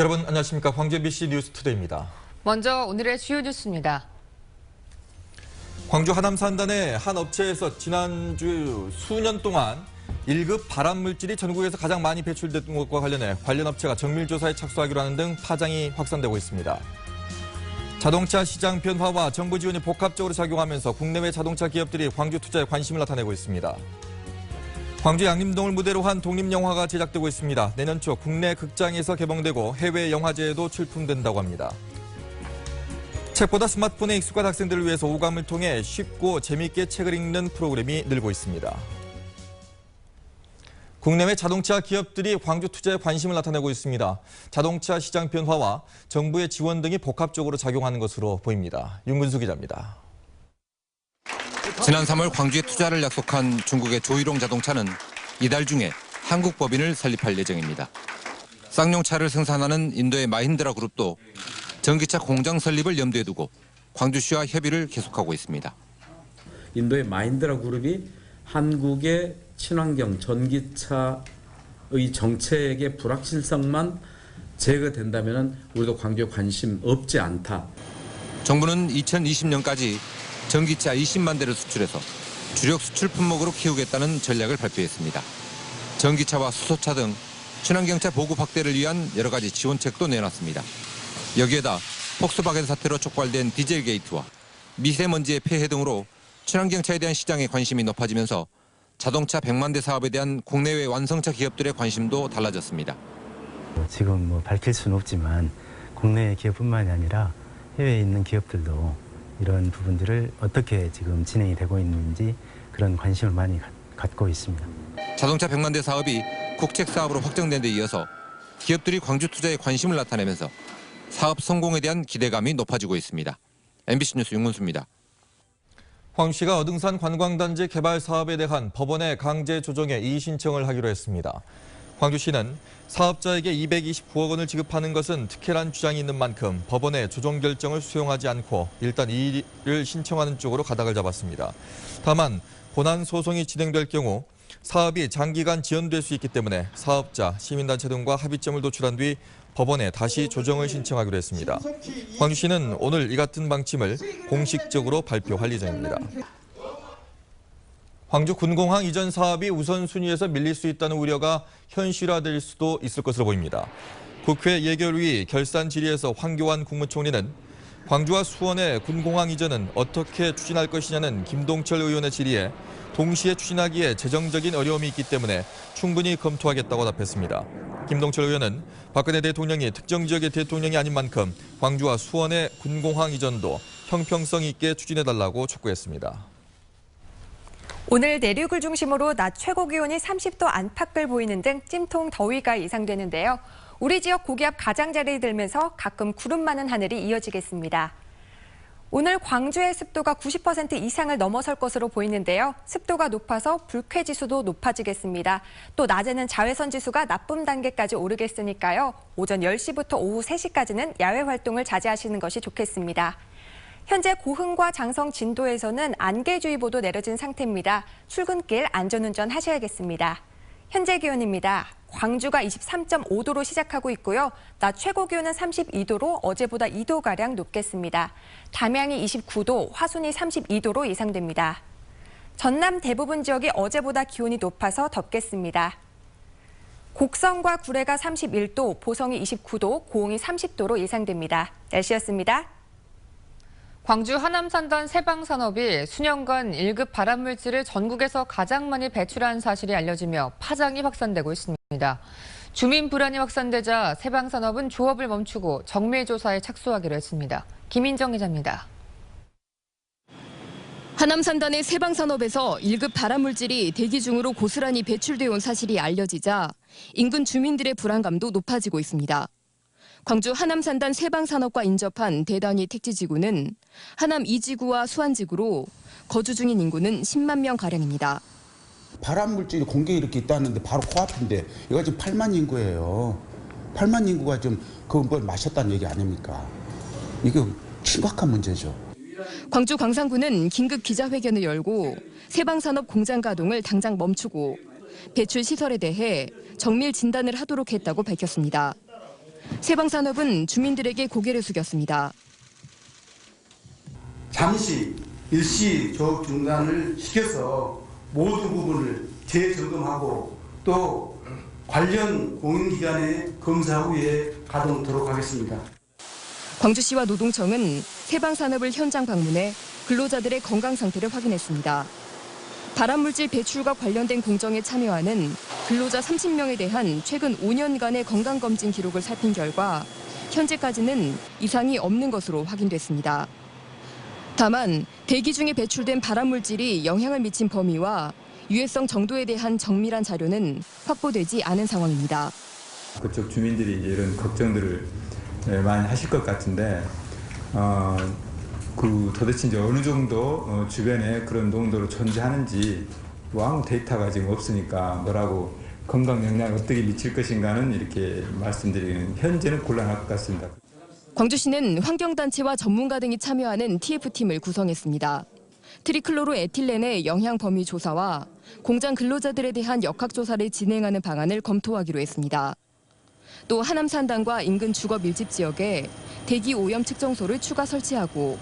여러분 안녕하십니까. 광주 MBC 뉴스투데이입니다. 먼저 오늘의 주요 뉴스입니다. 광주 하남 산단의 한 업체에서 지난주 수년 동안 1급 발암물질이 전국에서 가장 많이 배출된 것과 관련해 관련 업체가 정밀조사에 착수하기로 하는 등 파장이 확산되고 있습니다. 자동차 시장 변화와 정부 지원이 복합적으로 작용하면서 국내외 자동차 기업들이 광주 투자에 관심을 나타내고 있습니다. 광주 양림동을 무대로 한 독립영화가 제작되고 있습니다. 내년 초 국내 극장에서 개봉되고 해외 영화제에도 출품된다고 합니다. 책보다 스마트폰에 익숙한 학생들을 위해서 오감을 통해 쉽고 재미있게 책을 읽는 프로그램이 늘고 있습니다. 국내외 자동차 기업들이 광주 투자에 관심을 나타내고 있습니다. 자동차 시장 변화와 정부의 지원 등이 복합적으로 작용하는 것으로 보입니다. 윤근수 기자입니다. 지난 3월 광주에 투자를 약속한 중국의 조일홍 자동차는 이달 중에 한국 법인을 설립할 예정입니다. 쌍용차를 생산하는 인도의 마힌드라 그룹도 전기차 공장 설립을 염두에 두고 광주시와 협의를 계속하고 있습니다. 인도의 마힌드라 그룹이 한국의 친환경 전기차의 정책의 불확실성만 제거된다면 우리도 광주에 관심 없지 않다. 정부는 2020년까지 전기차 20만 대를 수출해서 주력 수출 품목으로 키우겠다는 전략을 발표했습니다. 전기차와 수소차 등 친환경차 보급 확대를 위한 여러 가지 지원책도 내놨습니다. 여기에다 폭스바겐 사태로 촉발된 디젤 게이트와 미세먼지의 폐해 등으로 친환경차에 대한 시장의 관심이 높아지면서 자동차 100만 대 사업에 대한 국내외 완성차 기업들의 관심도 달라졌습니다. 지금 밝힐 수는 없지만 국내 기업뿐만이 아니라 해외에 있는 기업들도 이런 부분들을 어떻게 지금 진행이 되고 있는지 그런 관심을 많이 갖고 있습니다. 자동차 100만 대 사업이 국책 사업으로 확정된 데 이어서 기업들이 광주 투자에 관심을 나타내면서 사업 성공에 대한 기대감이 높아지고 있습니다. MBC 뉴스 윤문수입니다. 광주시가 어등산 관광단지 개발 사업에 대한 법원의 강제 조정에 이의 신청을 하기로 했습니다. 광주시는 사업자에게 229억 원을 지급하는 것은 특혜란 주장이 있는 만큼 법원의 조정 결정을 수용하지 않고 일단 이의를 신청하는 쪽으로 가닥을 잡았습니다. 다만 본안 소송이 진행될 경우 사업이 장기간 지연될 수 있기 때문에 사업자, 시민단체 등과 합의점을 도출한 뒤 법원에 다시 조정을 신청하기로 했습니다. 광주시는 오늘 이 같은 방침을 공식적으로 발표할 예정입니다. 광주 군공항 이전 사업이 우선순위에서 밀릴 수 있다는 우려가 현실화될 수도 있을 것으로 보입니다. 국회 예결위 결산 질의에서 황교안 국무총리는 광주와 수원의 군공항 이전은 어떻게 추진할 것이냐는 김동철 의원의 질의에 동시에 추진하기에 재정적인 어려움이 있기 때문에 충분히 검토하겠다고 답했습니다. 김동철 의원은 박근혜 대통령이 특정 지역의 대통령이 아닌 만큼 광주와 수원의 군공항 이전도 형평성 있게 추진해달라고 촉구했습니다. 오늘 내륙을 중심으로 낮 최고 기온이 30도 안팎을 보이는 등 찜통 더위가 예상되는데요. 우리 지역 고기압 가장자리에 들면서 가끔 구름 많은 하늘이 이어지겠습니다. 오늘 광주의 습도가 90% 이상을 넘어설 것으로 보이는데요. 습도가 높아서 불쾌지수도 높아지겠습니다. 또 낮에는 자외선 지수가 나쁨 단계까지 오르겠으니까요. 오전 10시부터 오후 3시까지는 야외 활동을 자제하시는 것이 좋겠습니다. 현재 고흥과 장성 진도에서는 안개주의보도 내려진 상태입니다. 출근길 안전운전 하셔야겠습니다. 현재 기온입니다. 광주가 23.5도로 시작하고 있고요. 낮 최고 기온은 32도로 어제보다 2도가량 높겠습니다. 담양이 29도, 화순이 32도로 예상됩니다. 전남 대부분 지역이 어제보다 기온이 높아서 덥겠습니다. 곡성과 구례가 31도, 보성이 29도, 고흥이 30도로 예상됩니다. 날씨였습니다. 광주 하남 산단 세방산업이 수년간 1급 발암물질을 전국에서 가장 많이 배출한 사실이 알려지며 파장이 확산되고 있습니다. 주민 불안이 확산되자 세방산업은 조업을 멈추고 정밀조사에 착수하기로 했습니다. 김인정 기자입니다. 하남 산단의 세방산업에서 1급 발암물질이 대기 중으로 고스란히 배출돼 온 사실이 알려지자 인근 주민들의 불안감도 높아지고 있습니다. 광주 하남 산단 세방산업과 인접한 대단위 택지지구는 하남 2지구와 수안지구로 거주 중인 인구는 10만 명가량입니다. 발암물질이 공기에 이렇게 있다는데 바로 코앞인데 이거 지금 8만 인구예요. 8만 인구가 좀 그걸 마셨다는 얘기 아닙니까? 이게 심각한 문제죠. 광주 광산구는 긴급 기자회견을 열고 세방산업 공장 가동을 당장 멈추고 배출 시설에 대해 정밀 진단을 하도록 했다고 밝혔습니다. 세방산업은 주민들에게 고개를 숙였습니다. 잠시 일시 조업 중단을 시켜서 모든 부분을 재점검하고 또 관련 공인기관의 검사 후에 가동토록 하겠습니다. 광주시와 노동청은 세방산업을 현장 방문해 근로자들의 건강 상태를 확인했습니다. 발암물질 배출과 관련된 공정에 참여하는 근로자 30명에 대한 최근 5년간의 건강검진 기록을 살핀 결과 현재까지는 이상이 없는 것으로 확인됐습니다. 다만 대기 중에 배출된 발암물질이 영향을 미친 범위와 유해성 정도에 대한 정밀한 자료는 확보되지 않은 상황입니다. 그쪽 주민들이 이제 이런 걱정들을 많이 하실 것 같은데 도대체 이제 어느 정도 주변에 그런 농도로 존재하는지 아무 데이터가 지금 없으니까 뭐라고 건강 영향을 어떻게 미칠 것인가는 이렇게 말씀드리는 현재는 곤란할 것 같습니다. 광주시는 환경단체와 전문가 등이 참여하는 TF팀을 구성했습니다. 트리클로로에틸렌의 영향 범위 조사와 공장 근로자들에 대한 역학조사를 진행하는 방안을 검토하기로 했습니다. 또 하남 산단과 인근 주거 밀집 지역에 대기 오염 측정소를 추가 설치하고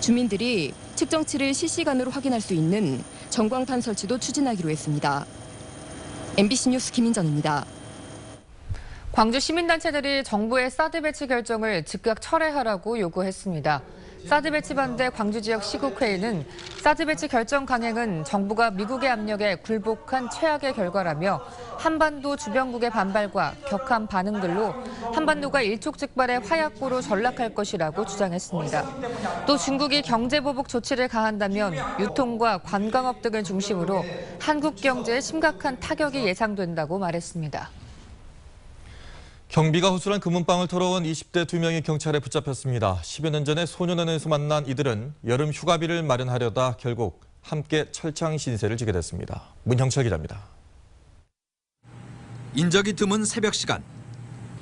주민들이 측정치를 실시간으로 확인할 수 있는 전광판 설치도 추진하기로 했습니다. MBC 뉴스 김인정입니다. 광주 시민단체들이 정부의 사드 배치 결정을 즉각 철회하라고 요구했습니다. 사드 배치 반대 광주 지역 시국회의는 사드 배치 결정 강행은 정부가 미국의 압력에 굴복한 최악의 결과라며 한반도 주변국의 반발과 격한 반응들로 한반도가 일촉즉발의 화약고로 전락할 것이라고 주장했습니다. 또 중국이 경제보복 조치를 가한다면 유통과 관광업 등을 중심으로 한국 경제에 심각한 타격이 예상된다고 말했습니다. 경비가 호술한 금은방을 털어온 20대 2명이 경찰에 붙잡혔습니다. 10여 년 전에 소년원에서 만난 이들은 여름 휴가비를 마련하려다 결국 함께 철창 신세를 지게 됐습니다. 문형철 기자입니다. 인적이 드문 새벽 시간,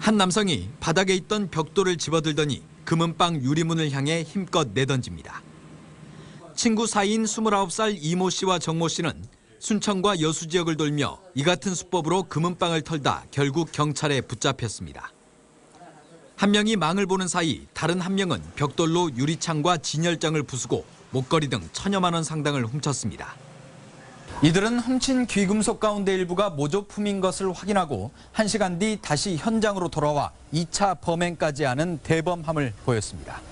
한 남성이 바닥에 있던 벽돌을 집어들더니 금은방 유리문을 향해 힘껏 내던집니다. 친구 사이인 29살 이모 씨와 정모 씨는 순천과 여수 지역을 돌며 이 같은 수법으로 금은방을 털다 결국 경찰에 붙잡혔습니다. 한 명이 망을 보는 사이 다른 한 명은 벽돌로 유리창과 진열장을 부수고 목걸이 등 1,000여만 원 상당을 훔쳤습니다. 이들은 훔친 귀금속 가운데 일부가 모조품인 것을 확인하고 1시간 뒤 다시 현장으로 돌아와 2차 범행까지 하는 대범함을 보였습니다.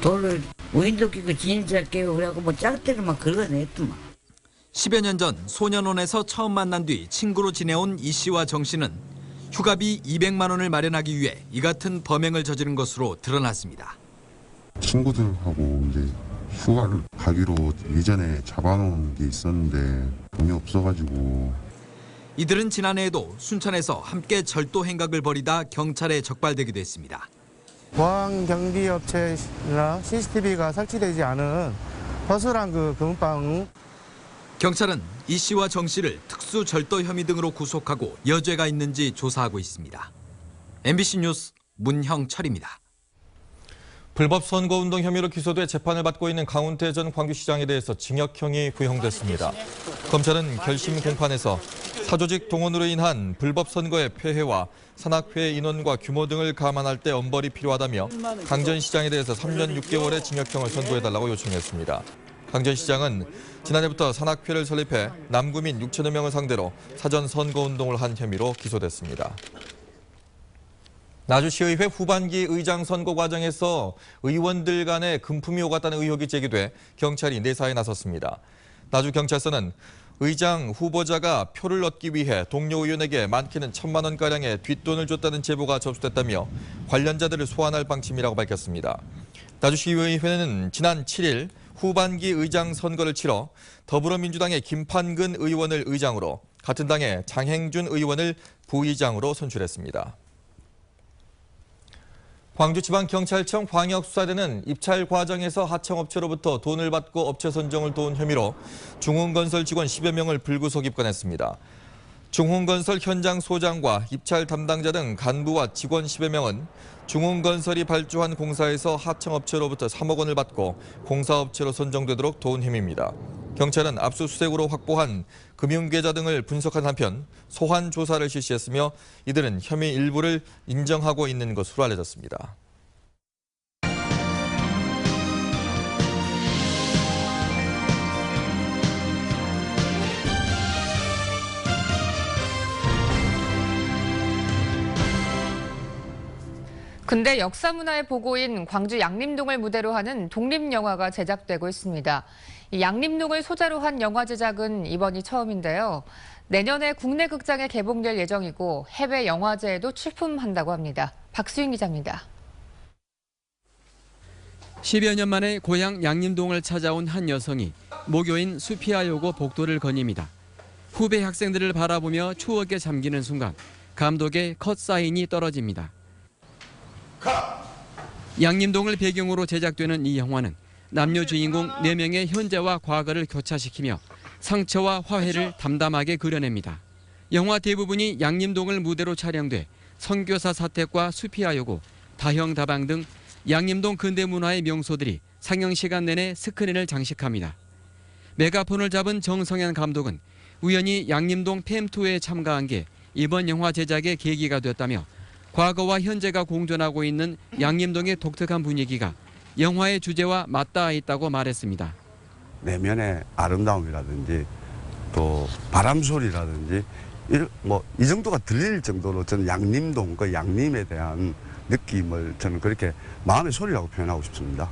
돌을 우인도 끼고 진열장 끼고 그래갖고 뭐 짝대를 막 긁어냈더만. 10여 년 전 소년원에서 처음 만난 뒤 친구로 지내온 이 씨와 정 씨는 휴가비 200만 원을 마련하기 위해 이 같은 범행을 저지른 것으로 드러났습니다. 친구들하고 이제 휴가를 가기로 예전에 잡아놓은 게 있었는데 돈이 없어가지고. 이들은 지난해에도 순천에서 함께 절도 행각을 벌이다 경찰에 적발되기도 했습니다. 보안 경비 업체나 CCTV가 설치되지 않은 허술한 금은방. 경찰은 이 씨와 정 씨를 특수 절도 혐의 등으로 구속하고 여죄가 있는지 조사하고 있습니다. MBC 뉴스 문형철입니다. 불법 선거운동 혐의로 기소돼 재판을 받고 있는 강훈태 전 광주시장에 대해서 징역형이 구형됐습니다. 검찰은 결심 공판에서 사조직 동원으로 인한 불법 선거의 폐해와 산악회 인원과 규모 등을 감안할 때 엄벌이 필요하다며 강 전 시장에 대해서 3년 6개월의 징역형을 선고해달라고 요청했습니다. 강 전 시장은 지난해부터 산악회를 설립해 남구민 6천여 명을 상대로 사전 선거운동을 한 혐의로 기소됐습니다. 나주시의회 후반기 의장 선거 과정에서 의원들 간에 금품이 오갔다는 의혹이 제기돼 경찰이 내사에 나섰습니다. 나주경찰서는 의장 후보자가 표를 얻기 위해 동료 의원에게 많게는 1,000만 원가량의 뒷돈을 줬다는 제보가 접수됐다며 관련자들을 소환할 방침이라고 밝혔습니다. 나주시의회는 지난 7일 후반기 의장 선거를 치러 더불어민주당의 김판근 의원을 의장으로 같은 당의 장행준 의원을 부의장으로 선출했습니다. 광주지방경찰청 광역수사대는 입찰 과정에서 하청업체로부터 돈을 받고 업체 선정을 도운 혐의로 중흥건설 직원 10여 명을 불구속 입건했습니다. 중흥건설 현장 소장과 입찰 담당자 등 간부와 직원 10여 명은 중흥건설이 발주한 공사에서 하청업체로부터 3억 원을 받고 공사업체로 선정되도록 도운 혐의입니다. 경찰은 압수수색으로 확보한 금융계좌 등을 분석한 한편 소환 조사를 실시했으며 이들은 혐의 일부를 인정하고 있는 것으로 알려졌습니다. 근대 역사문화의 보고인 광주 양림동을 무대로 하는 독립영화가 제작되고 있습니다. 이 양림동을 소재로 한 영화 제작은 이번이 처음인데요. 내년에 국내 극장에 개봉될 예정이고 해외 영화제에도 출품한다고 합니다. 박수인 기자입니다. 10여 년 만에 고향 양림동을 찾아온 한 여성이 모교인 수피하려고 복도를 거닙니다. 후배 학생들을 바라보며 추억에 잠기는 순간 감독의 컷 사인이 떨어집니다. 양림동을 배경으로 제작되는 이 영화는 남녀 주인공 4명의 현재와 과거를 교차시키며 상처와 화해를 담담하게 그려냅니다. 영화 대부분이 양림동을 무대로 촬영돼 선교사 사택과 수피하여고, 다형다방 등 양림동 근대문화의 명소들이 상영 시간 내내 스크린을 장식합니다. 메가폰을 잡은 정성현 감독은 우연히 양림동 팸2에 참가한 게 이번 영화 제작의 계기가 됐다며 과거와 현재가 공존하고 있는 양림동의 독특한 분위기가 영화의 주제와 맞닿아 있다고 말했습니다. 내면의 아름다움이라든지 또 바람 소리라든지 이 정도가 들릴 정도로 저는 양림동, 그 양림에 대한 느낌을 저는 그렇게 마음의 소리라고 표현하고 싶습니다.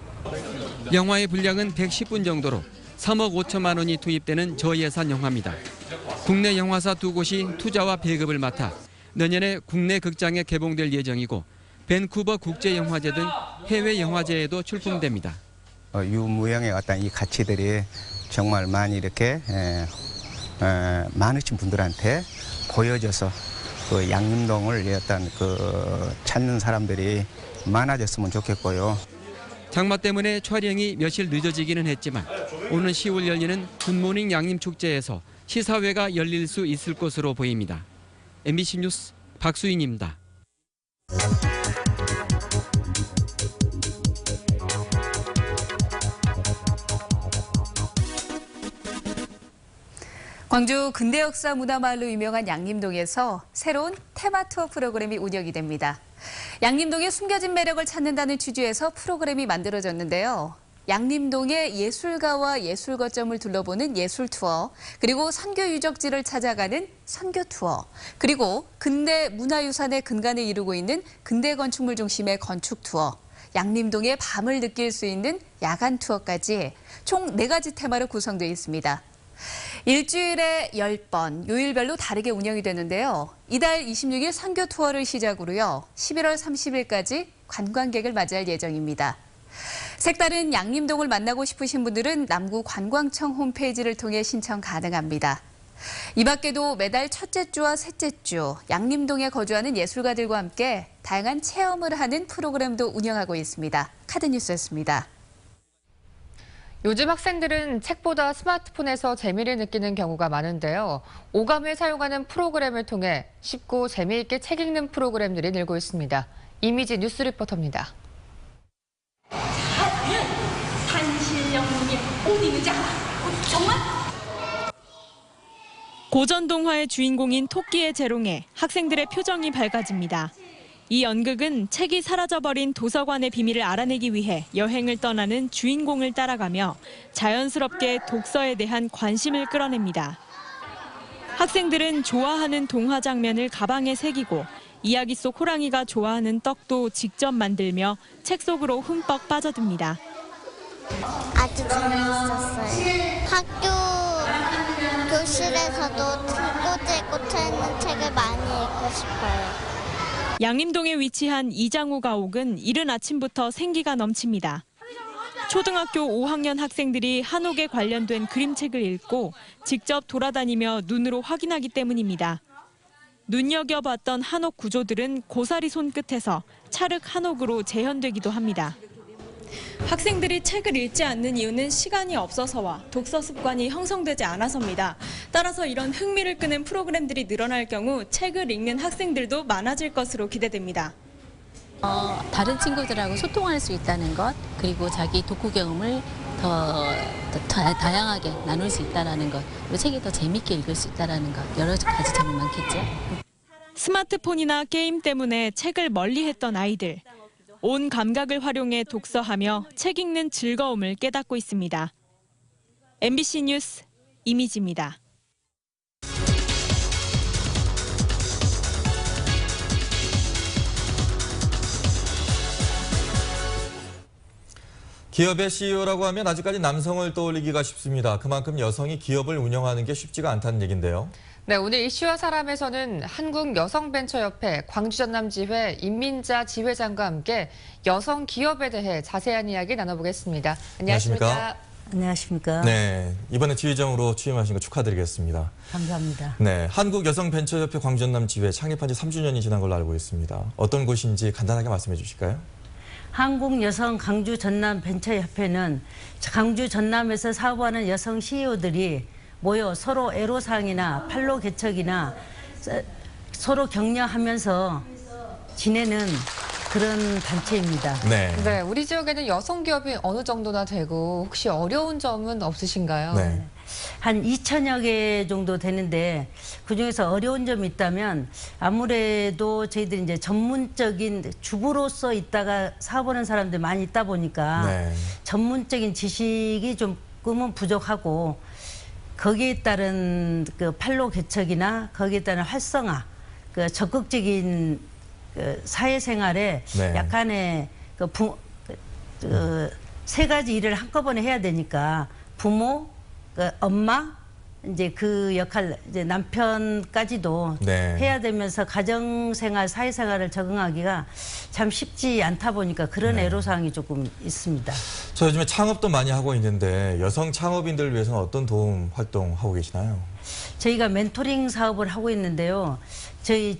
영화의 분량은 110분 정도로 3억 5천만 원이 투입되는 저예산 영화입니다. 국내 영화사 2곳이 투자와 배급을 맡아 내년에 국내 극장에 개봉될 예정이고 밴쿠버 국제영화제 등 해외 영화제에도 출품됩니다. 유무형의 어떤 이 가치들이 정말 많이 이렇게 많으신 분들한테 보여져서 그 양림동을 어떤 찾는 사람들이 많아졌으면 좋겠고요. 장마 때문에 촬영이 며칠 늦어지기는 했지만 오는 10월 열리는 굿모닝 양림축제에서 시사회가 열릴 수 있을 것으로 보입니다. MBC 뉴스 박수인입니다. 광주 근대역사 문화마을로 유명한 양림동에서 새로운 테마 투어 프로그램이 운영이 됩니다. 양림동의 숨겨진 매력을 찾는다는 취지에서 프로그램이 만들어졌는데요. 양림동의 예술가와 예술 거점을 둘러보는 예술 투어, 그리고 선교 유적지를 찾아가는 선교 투어, 그리고 근대 문화유산의 근간을 이루고 있는 근대 건축물 중심의 건축 투어, 양림동의 밤을 느낄 수 있는 야간 투어까지 총 4가지 테마로 구성되어 있습니다. 일주일에 10번, 요일별로 다르게 운영이 되는데요. 이달 26일 선교 투어를 시작으로요. 11월 30일까지 관광객을 맞이할 예정입니다. 색다른 양림동을 만나고 싶으신 분들은 남구관광청 홈페이지를 통해 신청 가능합니다. 이 밖에도 매달 첫째 주와 셋째 주 양림동에 거주하는 예술가들과 함께 다양한 체험을 하는 프로그램도 운영하고 있습니다. 카드뉴스였습니다. 요즘 학생들은 책보다 스마트폰에서 재미를 느끼는 경우가 많은데요. 오감을 사용하는 프로그램을 통해 쉽고 재미있게 책 읽는 프로그램들이 늘고 있습니다. 이미지 뉴스 리포터입니다. 정말? 고전 동화의 주인공인 토끼의 재롱에 학생들의 표정이 밝아집니다. 이 연극은 책이 사라져버린 도서관의 비밀을 알아내기 위해 여행을 떠나는 주인공을 따라가며 자연스럽게 독서에 대한 관심을 끌어냅니다. 학생들은 좋아하는 동화 장면을 가방에 새기고 이야기 속 호랑이가 좋아하는 떡도 직접 만들며 책 속으로 흠뻑 빠져듭니다. 아주 재미있었어요. 학교 교실에서도 꽂혀있는 책을 많이 읽고 싶어요. 양림동에 위치한 이장우 가옥은 이른 아침부터 생기가 넘칩니다. 초등학교 5학년 학생들이 한옥에 관련된 그림책을 읽고 직접 돌아다니며 눈으로 확인하기 때문입니다. 눈여겨봤던 한옥 구조들은 고사리 손끝에서 찰흙 한옥으로 재현되기도 합니다. 학생들이 책을 읽지 않는 이유는 시간이 없어서와 독서 습관이 형성되지 않아서입니다. 따라서 이런 흥미를 끄는 프로그램들이 늘어날 경우 책을 읽는 학생들도 많아질 것으로 기대됩니다. 다른 친구들하고 소통할 수 있다는 것, 그리고 자기 독후 경험을 더 다양하게 나눌 수 있다는 것, 그리고 책이 더 재미있게 읽을 수 있다는 것, 여러 가지 점이 많겠죠. 스마트폰이나 게임 때문에 책을 멀리했던 아이들. 온 감각을 활용해 독서하며 책 읽는 즐거움을 깨닫고 있습니다. MBC 뉴스 이미지입니다. 기업의 CEO라고 하면 아직까지 남성을 떠올리기가 쉽습니다. 그만큼 여성이 기업을 운영하는 게 쉽지가 않다는 얘긴데요. 네, 오늘 이슈와 사람에서는 한국여성벤처협회 광주전남지회 임민자 지회장과 함께 여성 기업에 대해 자세한 이야기 나눠보겠습니다. 안녕하십니까? 안녕하십니까? 네, 이번에 지회장으로 취임하신 거 축하드리겠습니다. 감사합니다. 네, 한국여성벤처협회 광주전남지회 창립한 지 3주년이 지난 걸로 알고 있습니다. 어떤 곳인지 간단하게 말씀해 주실까요? 한국여성 광주 전남 벤처협회는 광주 전남에서 사업하는 여성 CEO들이 모여 서로 애로사항이나 판로 개척이나 서로 격려하면서 지내는 그런 단체입니다. 네, 우리 지역에는 여성 기업이 어느 정도나 되고 혹시 어려운 점은 없으신가요? 네. 한 2천여 개 정도 되는데 그중에서 어려운 점이 있다면 아무래도 저희들이 이제 전문적인 주부로서 있다가 사업하는 사람들 많이 있다 보니까 전문적인 지식이 조금은 부족하고 거기에 따른 그 판로 개척이나 거기에 따른 활성화, 그 적극적인 그 사회생활에 약간의 세 가지 일을 한꺼번에 해야 되니까 부모, 엄마, 이제 그 역할, 이제 남편까지도 해야 되면서 가정생활, 사회생활을 적응하기가 참 쉽지 않다 보니까 그런 애로사항이 조금 있습니다. 저 요즘에 창업도 많이 하고 있는데 여성 창업인들을 위해서는 어떤 도움 활동하고 계시나요? 저희가 멘토링 사업을 하고 있는데요. 저희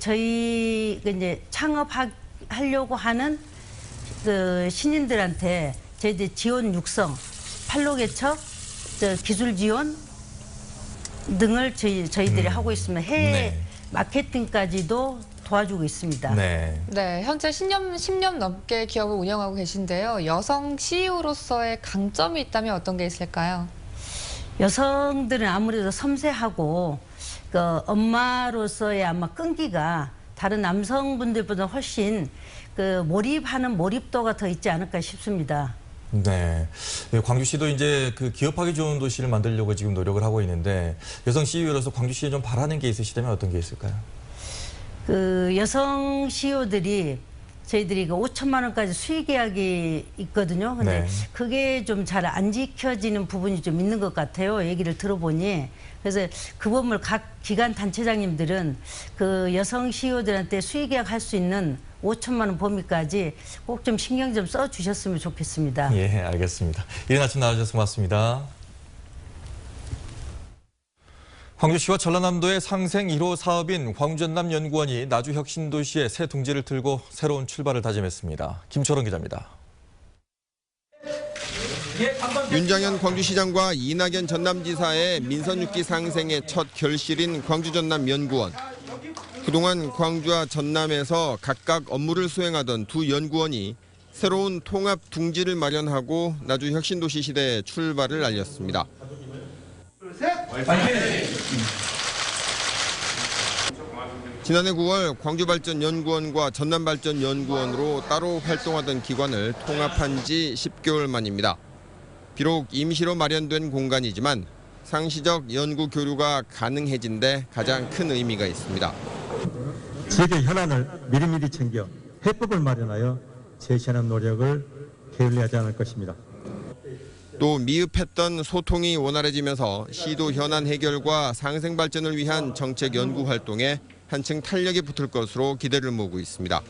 이제 창업하려고 하는 그 신인들한테 저희들 지원 육성, 판로 개척, 기술 지원 등을 저희들이 하고 있습니다. 해외 마케팅까지도 도와주고 있습니다. 네, 현재 10년 넘게 기업을 운영하고 계신데요. 여성 CEO로서의 강점이 있다면 어떤 게 있을까요? 여성들은 아무래도 섬세하고 그 엄마로서의 아마 끈기가 다른 남성분들보다 훨씬 그 몰입하는 몰입도가 더 있지 않을까 싶습니다. 네, 광주시도 이제 그 기업하기 좋은 도시를 만들려고 지금 노력을 하고 있는데 여성 CEO로서 광주시에 좀 바라는 게 있으시다면 어떤 게 있을까요? 그 여성 CEO들이 저희들이 그 5천만 원까지 수익 계약이 있거든요. 근데 그게 좀 잘 안 지켜지는 부분이 좀 있는 것 같아요. 얘기를 들어보니. 그래서 그 부분을 각 기관 단체장님들은 그 여성 CEO들한테 수익 계약할 수 있는 5천만 원 범위까지 꼭 좀 신경 좀 써주셨으면 좋겠습니다. 예, 알겠습니다. 이른 아침 나와주셔서 고맙습니다. 광주시와 전라남도의 상생 1호 사업인 광주전남연구원이 나주혁신도시의 새 둥지를 틀고 새로운 출발을 다짐했습니다. 김철원 기자입니다. 윤장현 광주시장과 이낙연 전남지사의 민선 6기 상생의 첫 결실인 광주전남연구원. 그동안 광주와 전남에서 각각 업무를 수행하던 두 연구원이 새로운 통합 둥지를 마련하고 나주 혁신도시 시대의 출발을 알렸습니다. 지난해 9월 광주발전연구원과 전남발전연구원으로 따로 활동하던 기관을 통합한 지 10개월 만입니다. 비록 임시로 마련된 공간이지만 상시적 연구 교류가 가능해진 데 가장 큰 의미가 있습니다. 지역의 현안을 미리미리 챙겨 해법을 마련하여 제시하는 노력을 게을리하지 않을 것입니다. 또 미흡했던 소통이 원활해지면서 시도 현안 해결과 상생 발전을 위한 정책 연구 활동에 한층 탄력이 붙을 것으로 기대를 모으고 있습니다.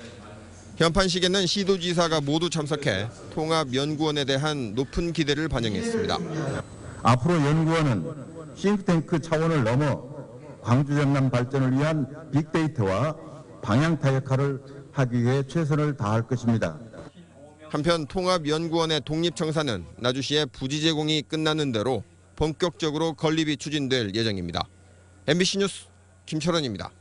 현판식에는 시도지사가 모두 참석해 통합연구원에 대한 높은 기대를 반영했습니다. 앞으로 연구원은 싱크탱크 차원을 넘어 광주 전남 발전을 위한 빅데이터와 방향타 역할을 하기 위해 최선을 다할 것입니다. 한편 통합연구원의 독립청사는 나주시의 부지 제공이 끝나는 대로 본격적으로 건립이 추진될 예정입니다. MBC 뉴스 김철원입니다.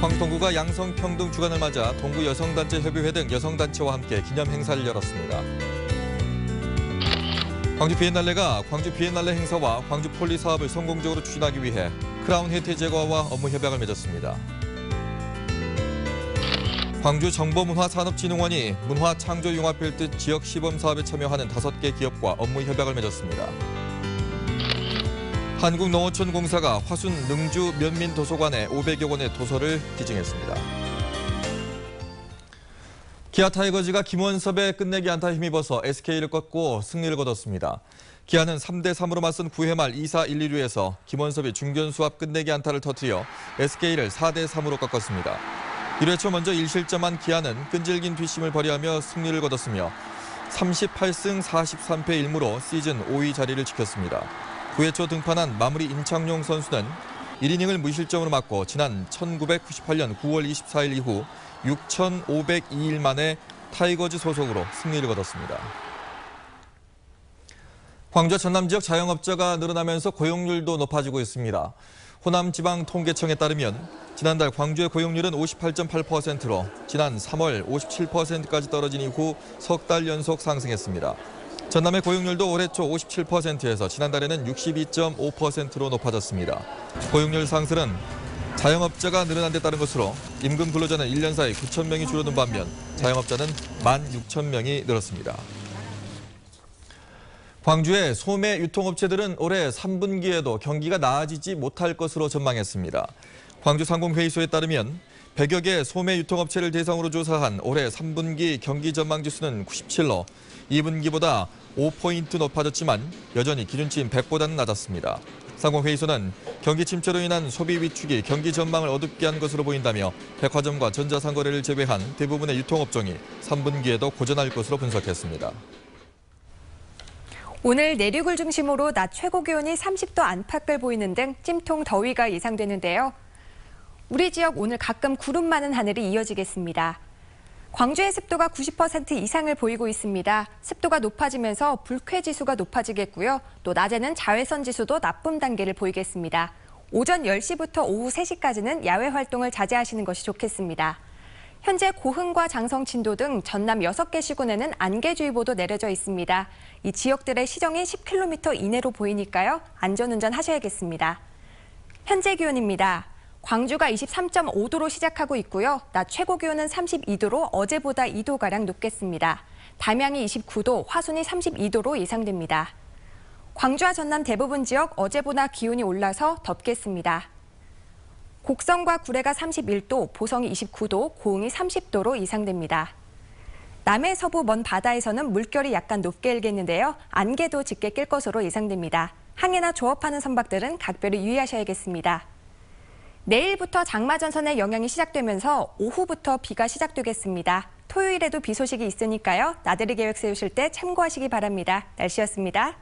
광동구가 양성평등 주간을 맞아 동구 여성단체 협의회 등 여성단체와 함께 기념 행사를 열었습니다. 광주 비엔날레가 광주 비엔날레 행사와 광주 폴리 사업을 성공적으로 추진하기 위해 크라운 혜태 제거와 업무 협약을 맺었습니다. 광주 정보문화산업진흥원이 문화창조융합빌드 지역 시범 사업에 참여하는 5개 기업과 업무 협약을 맺었습니다. 한국농어촌공사가 화순 능주 면민도서관에 500여 권의 도서를 기증했습니다. 기아 타이거즈가 김원섭의 끝내기 안타에 힘입어서 SK를 꺾고 승리를 거뒀습니다. 기아는 3대3으로 맞선 9회 말 2사 1, 2루에서 김원섭이 중견수 앞 끝내기 안타를 터뜨려 SK를 4대3으로 꺾었습니다. 1회 초 먼저 1실점한 기아는 끈질긴 뒷심을 발휘하며 승리를 거뒀으며 38승 43패 1무로 시즌 5위 자리를 지켰습니다. 9회 초 등판한 마무리 임창용 선수는 1이닝을 무실점으로 맞고 지난 1998년 9월 24일 이후 6,502일 만에 타이거즈 소속으로 승리를 거뒀습니다. 광주 전남 지역 자영업자가 늘어나면서 고용률도 높아지고 있습니다. 호남지방통계청에 따르면 지난달 광주의 고용률은 58.8%로 지난 3월 57%까지 떨어진 이후 석 달 연속 상승했습니다. 전남의 고용률도 올해 초 57%에서 지난달에는 62.5%로 높아졌습니다. 고용률 상승은 자영업자가 늘어난 데 따른 것으로 임금 근로자는 1년 사이 9천 명이 줄어든 반면 자영업자는 16,000명이 늘었습니다. 광주의 소매 유통업체들은 올해 3분기에도 경기가 나아지지 못할 것으로 전망했습니다. 광주상공회의소에 따르면 100여 개 소매 유통업체를 대상으로 조사한 올해 3분기 경기 전망 지수는 97로 2분기보다 5포인트 높아졌지만 여전히 기준치인 100보다는 낮았습니다. 상공회의소는 경기 침체로 인한 소비 위축이 경기 전망을 어둡게 한 것으로 보인다며 백화점과 전자상거래를 제외한 대부분의 유통업종이 3분기에도 고전할 것으로 분석했습니다. 오늘 내륙을 중심으로 낮 최고 기온이 30도 안팎을 보이는 등 찜통 더위가 예상되는데요. 우리 지역 오늘 가끔 구름 많은 하늘이 이어지겠습니다. 광주의 습도가 90% 이상을 보이고 있습니다. 습도가 높아지면서 불쾌지수가 높아지겠고요. 또 낮에는 자외선 지수도 나쁨 단계를 보이겠습니다. 오전 10시부터 오후 3시까지는 야외 활동을 자제하시는 것이 좋겠습니다. 현재 고흥과 장성, 진도 등 전남 6개 시군에는 안개주의보도 내려져 있습니다. 이 지역들의 시정이 10km 이내로 보이니까요. 안전운전 하셔야겠습니다. 현재 기온입니다. 광주가 23.5도로 시작하고 있고요. 낮 최고 기온은 32도로 어제보다 2도가량 높겠습니다. 담양이 29도, 화순이 32도로 예상됩니다. 광주와 전남 대부분 지역 어제보다 기온이 올라서 덥겠습니다. 곡성과 구례가 31도, 보성이 29도, 고흥이 30도로 예상됩니다. 남해 서부 먼 바다에서는 물결이 약간 높게 일겠는데요. 안개도 짙게 낄 것으로 예상됩니다. 항해나 조업하는 선박들은 각별히 유의하셔야겠습니다. 내일부터 장마전선의 영향이 시작되면서 오후부터 비가 시작되겠습니다. 토요일에도 비 소식이 있으니까요. 나들이 계획 세우실 때 참고하시기 바랍니다. 날씨였습니다.